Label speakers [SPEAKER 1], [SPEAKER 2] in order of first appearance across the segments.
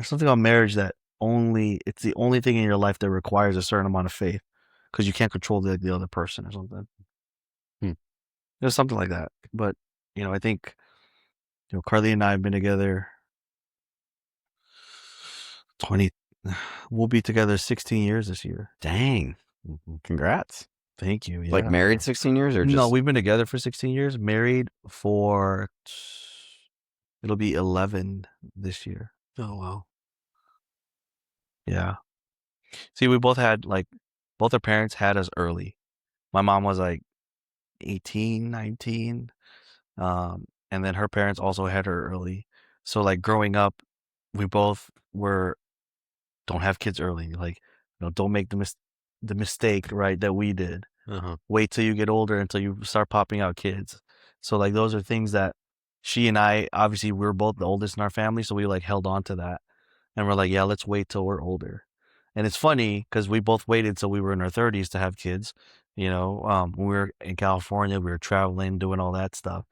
[SPEAKER 1] something about marriage that it's the only thing in your life that requires a certain amount of faith because you can't control the other person or something.
[SPEAKER 2] Hmm.
[SPEAKER 1] There's something like that. But I think Carly and I have been together 20. We'll be together 16 years this year.
[SPEAKER 2] Dang. Congrats.
[SPEAKER 1] Thank you.
[SPEAKER 2] Like
[SPEAKER 1] Yeah.
[SPEAKER 2] married 16 years or
[SPEAKER 1] No,
[SPEAKER 2] just?
[SPEAKER 1] we've been together for 16 years. Married for it'll be 11 this year.
[SPEAKER 2] Oh, wow.
[SPEAKER 1] Yeah. See, we both our parents had us early. My mom was like 18, 19. And then her parents also had her early. So like growing up, we both don't have kids early. Like, don't make the mistake, right, that we did.
[SPEAKER 2] Uh-huh.
[SPEAKER 1] Wait till you get older until you start popping out kids. So like those are things that she and I, obviously we're both the oldest in our family, so we like held on to that. And we're like, yeah, let's wait till we're older. And it's funny because we both waited till we were in our 30s to have kids. When we were in California, we were traveling, doing all that stuff.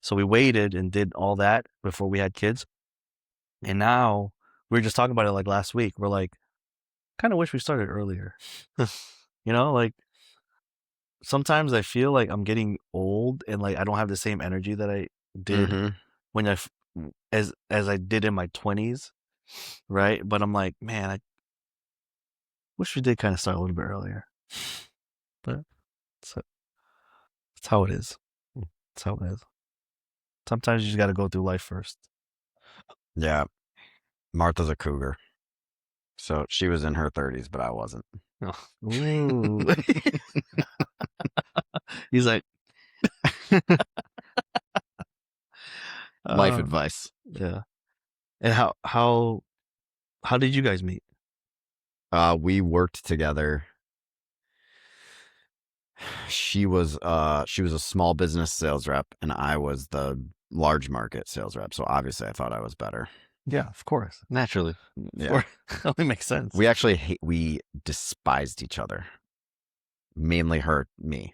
[SPEAKER 1] So we waited and did all that before we had kids. And now we were just talking about it like last week. We're like, kind of wish we started earlier. Like sometimes I feel like I'm getting old and like I don't have the same energy that I did
[SPEAKER 2] Mm-hmm.
[SPEAKER 1] when as I did in my 20s, right? But I'm like, man, I wish we did kind of start a little bit earlier. But that's how it is. That's how it is. Sometimes you just got to go through life first.
[SPEAKER 2] Yeah. Martha's a cougar. So she was in her 30s, but I wasn't.
[SPEAKER 1] Ooh. He's like,
[SPEAKER 2] Life advice.
[SPEAKER 1] Yeah. And how did you guys meet?
[SPEAKER 2] We worked together. She was a small business sales rep and I was the large market sales rep. So obviously I thought I was better.
[SPEAKER 1] Yeah, of course.
[SPEAKER 2] Naturally. Yeah.
[SPEAKER 1] That only makes sense.
[SPEAKER 2] We actually we despised each other. Mainly me.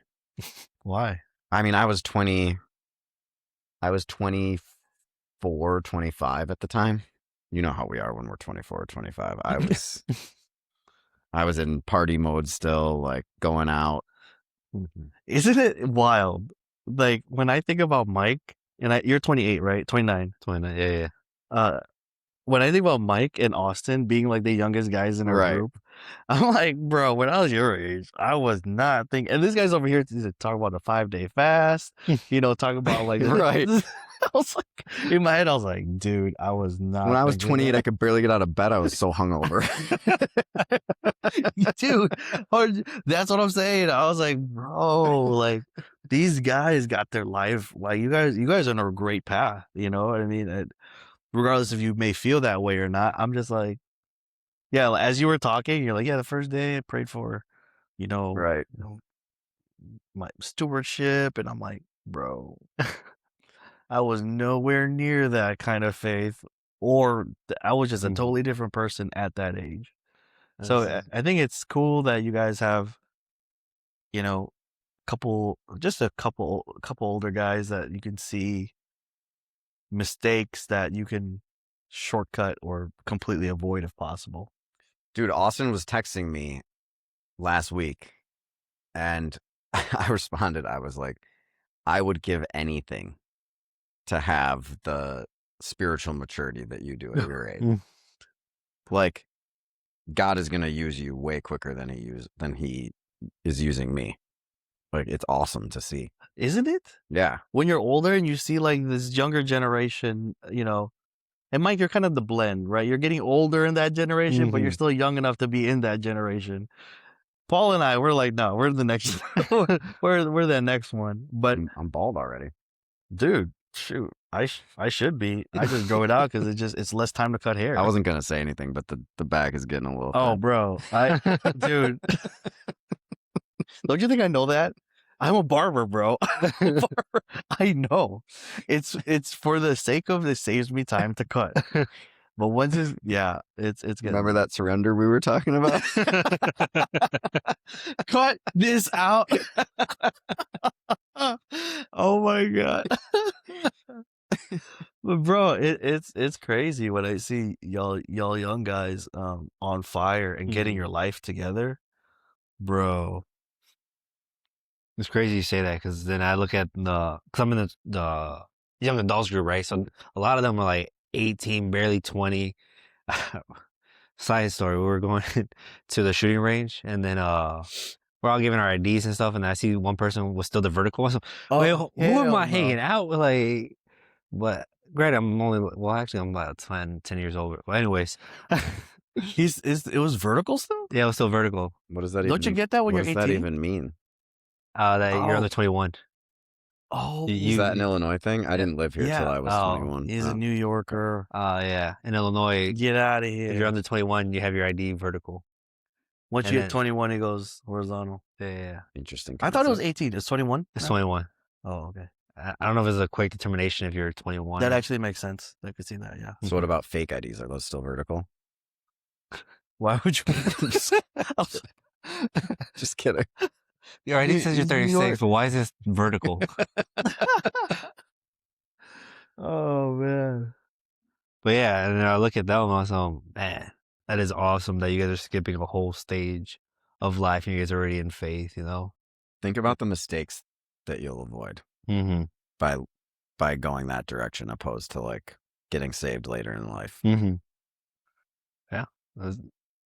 [SPEAKER 1] Why?
[SPEAKER 2] I mean, I was 24, 25 at the time. You know how we are when we're 24 or 25. I was in party mode still, like going out.
[SPEAKER 1] Isn't it wild? Like when I think about Mike, and you're 28, right? 29.
[SPEAKER 2] 29, yeah.
[SPEAKER 1] When I think about Mike and Austin being like the youngest guys in our
[SPEAKER 2] Right.
[SPEAKER 1] group, I'm like, bro, when I was your age, I was not thinking. And this guy's over here to talk about the 5-day fast, talk about like,
[SPEAKER 2] Right.
[SPEAKER 1] I was like, in my head, I was like, dude, I was not.
[SPEAKER 2] When I was
[SPEAKER 1] thinking
[SPEAKER 2] 28,
[SPEAKER 1] that.
[SPEAKER 2] I could barely get out of bed. I was so hungover.
[SPEAKER 1] Dude, that's what I'm saying. I was like, bro, like these guys got their life. Like you guys are on a great path. You know what I mean? Regardless if you may feel that way or not, I'm just like, yeah. As you were talking, you're like, yeah, the first day I prayed for,
[SPEAKER 2] Right.
[SPEAKER 1] my stewardship, and I'm like, bro, I was nowhere near that kind of faith, or I was just a totally different person at that age. So I think it's cool that you guys have, a couple older guys that you can see mistakes that you can shortcut or completely avoid if possible.
[SPEAKER 2] Dude, Austin was texting me last week and I responded. I was like, I would give anything to have the spiritual maturity that you do at your age. Like, God is going to use you way quicker than he is using me. Like, it's awesome to see.
[SPEAKER 1] Isn't it?
[SPEAKER 2] Yeah.
[SPEAKER 1] When you're older and you see like this younger generation, and Mike, you're kind of the blend, right? You're getting older in that generation, but you're still young enough to be in that generation. Paul and I, we're like, no, we're the next, we're the next one. But
[SPEAKER 2] I'm bald already.
[SPEAKER 1] Dude, shoot, I should be. I just grow it out because it's less time to cut hair.
[SPEAKER 2] I wasn't gonna say anything, but the back is getting a little.
[SPEAKER 1] Oh,
[SPEAKER 2] thin.
[SPEAKER 1] bro, dude, don't you think I know that? I'm a barber, bro. I know. It's for the sake of it saves me time to cut. But once it's good.
[SPEAKER 2] Remember that surrender we were talking about?
[SPEAKER 1] Cut this out. Oh my god. But bro, it's crazy when I see y'all young guys on fire and getting your
[SPEAKER 3] Mhm.
[SPEAKER 1] life together, bro.
[SPEAKER 3] It's crazy you say that because then I look at because I'm in the young adults group, right? So a lot of them are like 18, barely 20. Side story: we were going to the shooting range, and then we're all giving our IDs and stuff, and I see one person was still the vertical. So, wait,
[SPEAKER 1] Oh
[SPEAKER 3] who am I
[SPEAKER 1] hell
[SPEAKER 3] hanging
[SPEAKER 1] no.
[SPEAKER 3] out with? Like, but granted, I'm only well, actually, I'm about 10 years older. But anyways,
[SPEAKER 1] It was vertical still?
[SPEAKER 3] yeah, it was still vertical.
[SPEAKER 2] What does that
[SPEAKER 1] Don't you
[SPEAKER 2] even?
[SPEAKER 1] get that when
[SPEAKER 2] What
[SPEAKER 1] you're
[SPEAKER 2] does that
[SPEAKER 1] 18?
[SPEAKER 2] even mean?
[SPEAKER 3] That you're under
[SPEAKER 1] Oh,
[SPEAKER 3] 21. You,
[SPEAKER 2] Is
[SPEAKER 1] oh,
[SPEAKER 2] that an
[SPEAKER 3] you
[SPEAKER 2] Illinois thing? I
[SPEAKER 3] yeah,
[SPEAKER 2] didn't live here till
[SPEAKER 1] yeah.
[SPEAKER 2] I was
[SPEAKER 3] oh,
[SPEAKER 2] 21.
[SPEAKER 1] He's a
[SPEAKER 2] Oh,
[SPEAKER 1] New
[SPEAKER 2] okay.
[SPEAKER 1] Yorker.
[SPEAKER 3] yeah. In Illinois,
[SPEAKER 1] Get out of
[SPEAKER 3] if you're
[SPEAKER 1] here.
[SPEAKER 3] under 21, you have your ID vertical,
[SPEAKER 1] Once
[SPEAKER 3] and
[SPEAKER 1] you hit
[SPEAKER 3] then
[SPEAKER 1] 21, it goes horizontal.
[SPEAKER 3] yeah,
[SPEAKER 2] Interesting
[SPEAKER 1] I thought it was
[SPEAKER 2] concept.
[SPEAKER 1] 18. It's 21
[SPEAKER 3] it's
[SPEAKER 1] now?
[SPEAKER 3] 21.
[SPEAKER 1] Oh, okay.
[SPEAKER 3] I don't know if it's a quick determination if you're
[SPEAKER 1] That
[SPEAKER 3] 21.
[SPEAKER 1] actually makes sense. I could see that, yeah.
[SPEAKER 2] So what
[SPEAKER 3] Mhm.
[SPEAKER 2] about fake IDs? Are those still vertical?
[SPEAKER 1] Why would you?
[SPEAKER 2] just, just kidding.
[SPEAKER 3] Your ID says you're
[SPEAKER 1] He's New
[SPEAKER 3] 36,
[SPEAKER 1] York.
[SPEAKER 3] but why is this vertical?
[SPEAKER 1] Oh man.
[SPEAKER 3] But yeah, and then I look at that one, so man, that is awesome that you guys are skipping a whole stage of life and you guys are already in faith, you know?
[SPEAKER 2] Think about the mistakes that you'll avoid
[SPEAKER 3] Mm-hmm.
[SPEAKER 2] by by going that direction, opposed to like getting saved later in life.
[SPEAKER 3] Mm-hmm. Yeah.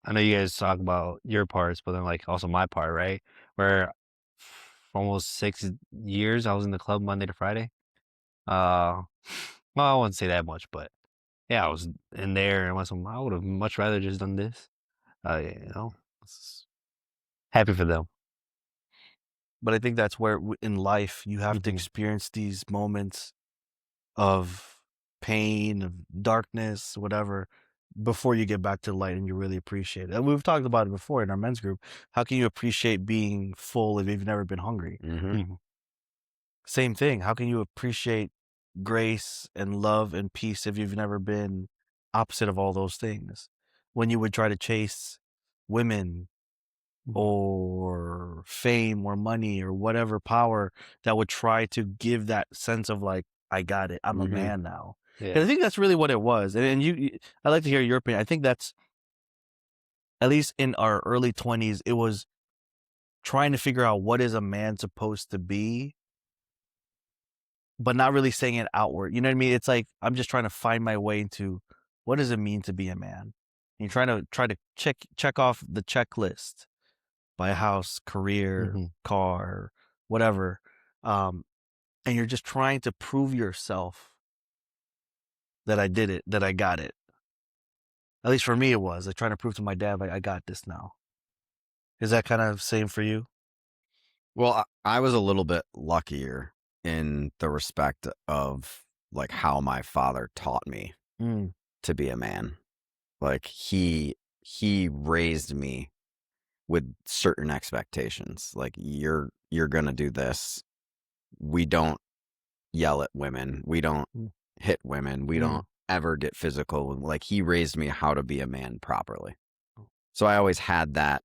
[SPEAKER 3] I know you guys talk about your parts, but then like also my part, right? Where for almost 6 years I was in the club Monday to Friday. Uh well, I wouldn't say that much, but yeah, I was in there and I would have much rather just done this. You know, s- happy for them.
[SPEAKER 1] But I think that's where in life you have to
[SPEAKER 3] Mm-hmm.
[SPEAKER 1] experience these moments of pain, of darkness, whatever, before you get back to light and you really appreciate it. And we've talked about it before in our men's group. How can you appreciate being full if you've never been hungry?
[SPEAKER 2] Mm-hmm.
[SPEAKER 3] Mm-hmm.
[SPEAKER 1] Same thing. How can you appreciate grace and love and peace if you've never been opposite of all those things? When you would try to chase women or fame or money or whatever power that would try to give that sense of like, I got it. I'm a
[SPEAKER 2] Mm-hmm.
[SPEAKER 1] man now. And I
[SPEAKER 3] Yeah.
[SPEAKER 1] think that's really what it was. And I'd like to hear your opinion. I think that's, at least in our early 20s, it was trying to figure out what is a man supposed to be, but not really saying it outward. You know what I mean? It's like, I'm just trying to find my way into what does it mean to be a man? And you're try to check off the checklist: buy a house, career,
[SPEAKER 3] Mm-hmm.
[SPEAKER 1] car, whatever. Um, and you're just trying to prove yourself that I did it, that I got it. At least for me, it was like trying to prove to my dad, like, I got this now. Is that kind of same for you?
[SPEAKER 2] Well, I was a little bit luckier in the respect of like how my father taught me
[SPEAKER 1] Mm,
[SPEAKER 2] to be a man. Like he raised me with certain expectations. Like you're gonna do this. We don't yell at women. We don't
[SPEAKER 1] mm,
[SPEAKER 2] hit women. We
[SPEAKER 1] mm,
[SPEAKER 2] don't ever get physical. Like he raised me how to be a man properly. So I always had that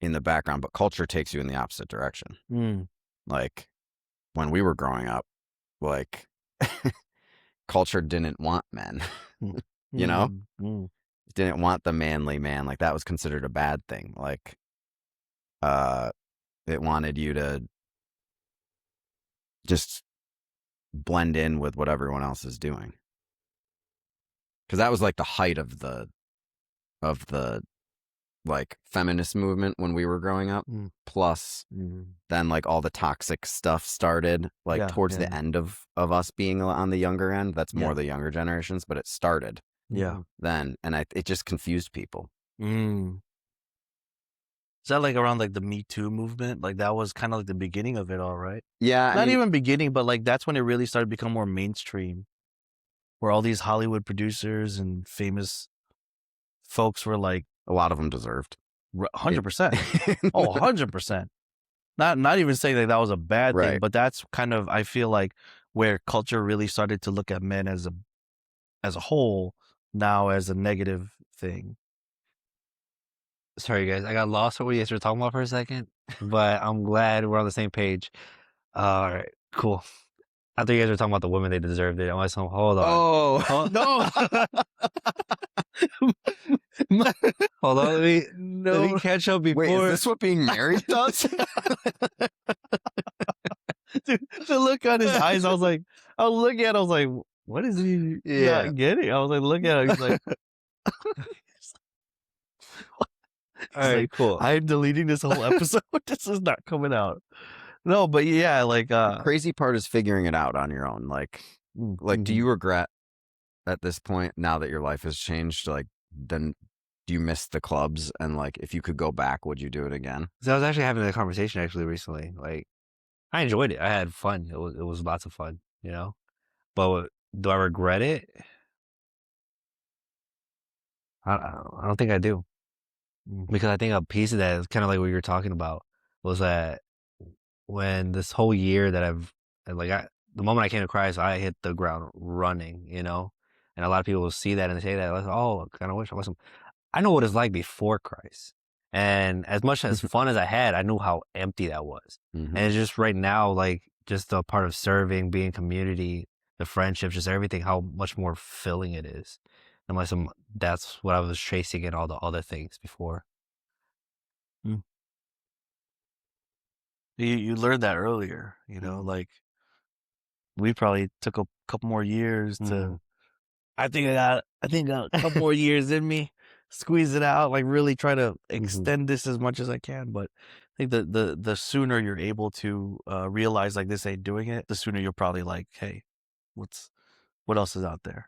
[SPEAKER 2] in the background, but culture takes you in the opposite direction.
[SPEAKER 1] mm,
[SPEAKER 2] Like when we were growing up, like culture didn't want men, you know?
[SPEAKER 1] mm, mm.
[SPEAKER 2] Didn't want the manly man. Like that was considered a bad thing. Like uh it wanted you to just blend in with what everyone else is doing. Cuz that was like the height of the like feminist movement when we were growing up.
[SPEAKER 1] Mm,
[SPEAKER 2] Plus
[SPEAKER 1] mm.
[SPEAKER 2] then like all the toxic stuff started like
[SPEAKER 1] Yeah,
[SPEAKER 2] towards the
[SPEAKER 1] yeah,
[SPEAKER 2] end of us being on the younger end. That's more
[SPEAKER 1] yeah,
[SPEAKER 2] the younger generations, but it started
[SPEAKER 1] yeah.
[SPEAKER 2] then, and it just confused people.
[SPEAKER 1] Mm. Is that like around like the Me Too movement? Like that was kind of like the beginning of it all, right?
[SPEAKER 2] Yeah, I
[SPEAKER 1] Not
[SPEAKER 2] mean,
[SPEAKER 1] even beginning, but like that's when it really started to become more mainstream, where all these Hollywood producers and famous folks were like
[SPEAKER 2] a lot of them deserved it.
[SPEAKER 1] 100%. Oh, 100%. Not even saying that that was a bad thing,
[SPEAKER 2] Right.
[SPEAKER 1] but that's kind of, I feel like, where culture really started to look at men as a whole now as a negative thing.
[SPEAKER 3] Sorry, guys. I got lost what you guys were talking about for a second, but I'm glad we're on the same page. All right, cool. I thought you guys were talking about the women they deserved it. I'm like, hold on.
[SPEAKER 2] Oh
[SPEAKER 1] No.
[SPEAKER 3] Hold on, let me
[SPEAKER 1] No.
[SPEAKER 3] catch up
[SPEAKER 2] wait,
[SPEAKER 3] before.
[SPEAKER 2] is this what being married does?
[SPEAKER 1] Dude, the look on his eyes, I was looking at it, I was like, what is he
[SPEAKER 3] Yeah.
[SPEAKER 1] not getting? I was like, look at him, he's like,
[SPEAKER 3] All right, cool.
[SPEAKER 1] I'm deleting this whole episode. This is not coming out. No, but yeah, like
[SPEAKER 2] The crazy part is figuring it out on your own. Like, do you regret at this point, now that your life has changed, like, then do you miss the clubs? And like, if you could go back, would you do it again?
[SPEAKER 3] So I was actually having a conversation recently. Like, I enjoyed it. I had fun. It was lots of fun, you know. But do I regret it? I don't think I do, because I think a piece of that is kind of like what you were talking about, was that when this whole year that the moment I came to Christ, I hit the ground running, you know. And a lot of people will see that and say that, like, oh, I kind of wish I wasn't. I know what it's like before Christ. And as much as fun as I had, I knew how empty that was. And it's just right now, like, just the part of serving, being community, the friendships, just everything, how much more filling it is. Unless that's what I was chasing in all the other things before.
[SPEAKER 1] You learned that earlier, you know, like we probably took a couple more years to, I think I got a couple more years in me, squeeze it out, like really try to extend this as much as I can. But I think the sooner you're able to realize like this ain't doing it, the sooner you're probably like, hey, what else is out there?